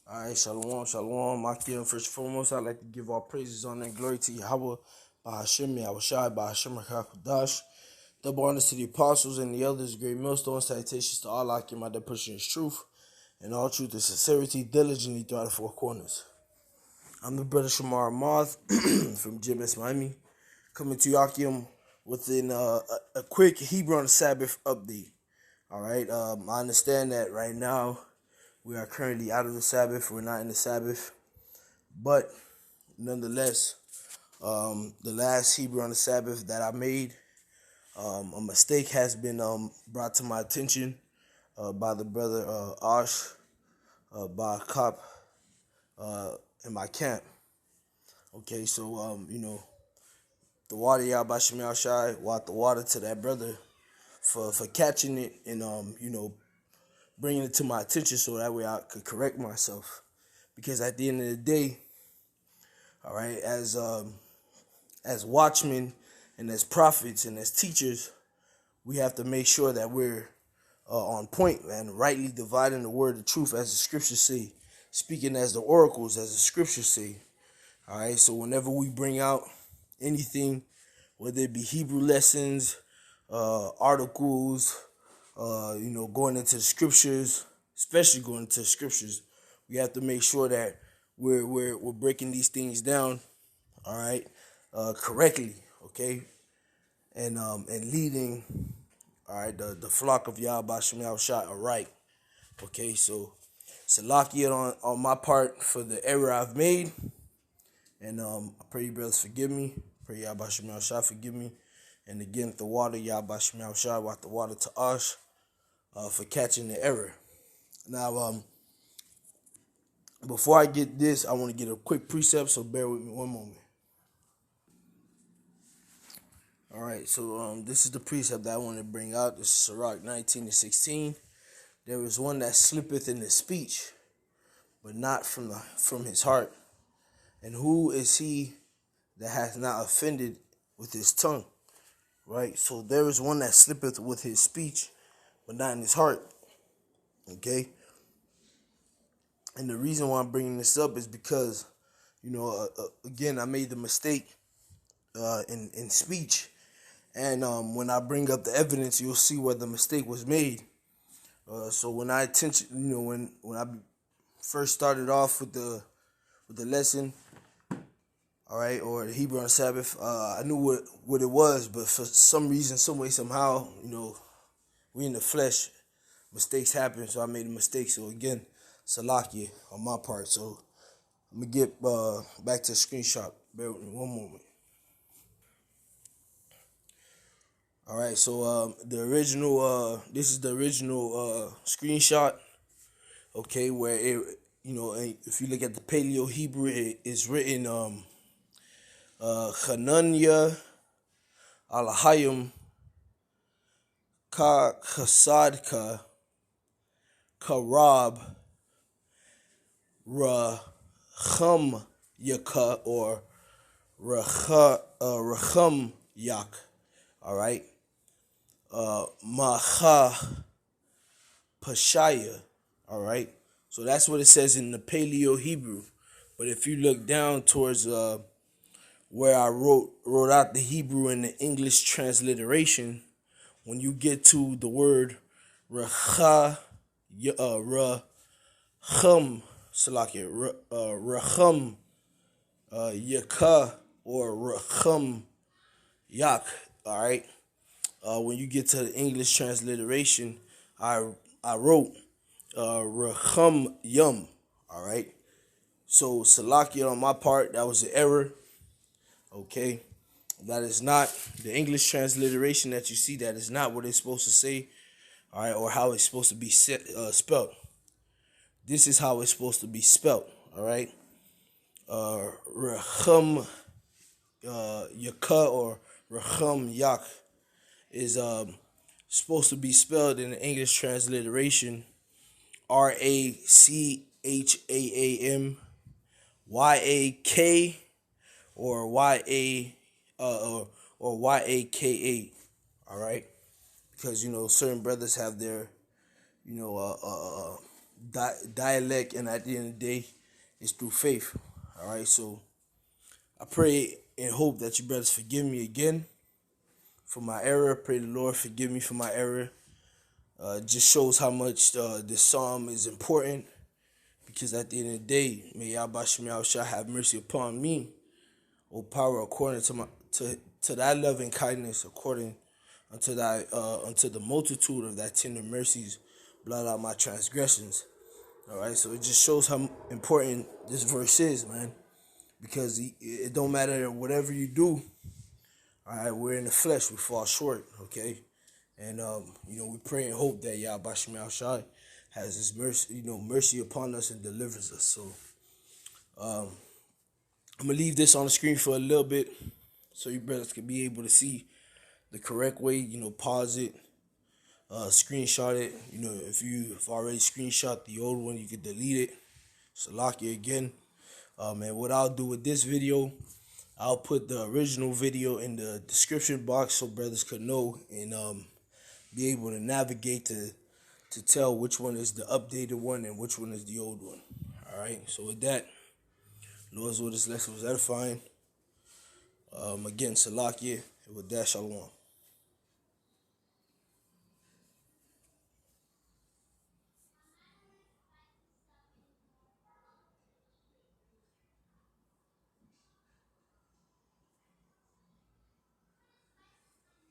All right, shalom, shalom. Makia, first and foremost, I'd like to give all praises, honor, and glory to Yahweh, Bahashim, Yahushai, Bahashim, Rakakudash. Double honors to the apostles and the elders, great millstone, salutations to all Akim, my pushing his truth, and all truth and sincerity, diligently throughout the four corners. I'm the brother Shamar Moth from GMS Miami, coming to Yakim within a quick Hebrew on the Sabbath update. All right, I understand that right now we are currently out of the Sabbath. We're not in the Sabbath. But nonetheless, the last Hebrew on the Sabbath that I made, a mistake has been brought to my attention by the brother Ash, by a cop in my camp. Okay, so, the water Yahweh Shemel Shai, the water to that brother for catching it and, bringing it to my attention so that way I could correct myself. Because at the end of the day, all right, as watchmen and as prophets and as teachers, we have to make sure that we're on point and rightly dividing the word of truth as the scriptures say, speaking as the oracles as the scriptures say. All right, so whenever we bring out anything, whether it be Hebrew lessons, articles, going into the scriptures, especially going into the scriptures, we have to make sure that we're breaking these things down, all right, correctly, okay, and leading, all right, the flock of Yahweh Shemel Shai right, okay. So Salakia on my part for the error I've made, and I pray you brothers forgive me. Pray Yahweh Shemel Shai forgive me, and again the water Yahweh Shemel Shai, the water to Ash, for catching the error. Now, before I get this, I want to get a quick precept, so bear with me one moment. All right, so this is the precept that I want to bring out. This is Sirach 19:16. There is one that slippeth in his speech, but not from his heart. And who is he that hath not offended with his tongue? Right, so there is one that slippeth with his speech, but not in his heart. Okay, and the reason why I'm bringing this up is because, again, I made the mistake in speech. And when I bring up the evidence, you'll see where the mistake was made. So when I when I first started off with the lesson, all right, or the Hebrew on the Sabbath, I knew what it was, but for some reason, some way, somehow, we in the flesh, mistakes happen. So I made a mistake. So again, Salakia on my part. So I'm gonna get back to the screenshot. Bear with me one moment. All right, so the original, this is the original screenshot. Okay, where if you look at the Paleo Hebrew, it's written Hananya Alahayim Ka Kasadka Karab Raham Yaka or Raham Yak. All right. Maha Pashaya, all right? So that's what it says in the Paleo Hebrew. But if you look down towards where I wrote out the Hebrew and the English transliteration, when you get to the word Raham, Raham Yaka or Raham Yak, all right? When you get to the English transliteration, I wrote Raham Yum. All right. So Salakia on my part, that was an error. Okay. That is not the English transliteration that you see. That is not what it's supposed to say. All right, or how it's supposed to be spelled. This is how it's supposed to be spelled. All right. Raham Yaka or Raham Yak is supposed to be spelled in the English transliteration Racham Yak or Yaka. All right, because certain brothers have their dialect, and at the end of the day, it's through faith. All right, so I pray and hope that you brothers forgive me again for my error. Pray the Lord forgive me for my error. Just shows how much this psalm is important, because at the end of the day, may Yahweh shall have mercy upon me, O power, according to thy loving kindness, according unto the multitude of thy tender mercies, blot out my transgressions. All right, so it just shows how important this verse is, man, because it don't matter whatever you do. All right, we're in the flesh, we fall short, okay, and we pray and hope that Yahweh Shai has His mercy, mercy upon us and delivers us. So I'm gonna leave this on the screen for a little bit, so you brothers can be able to see the correct way. Pause it, screenshot it. If you've already screenshot the old one, you can delete it. Salakia again. And what I'll do with this video, I'll put the original video in the description box so brothers could know and be able to navigate to tell which one is the updated one and which one is the old one. All right. So with that, Lord's will, this lesson was edifying. Again, Salakia, and with that, Shalom.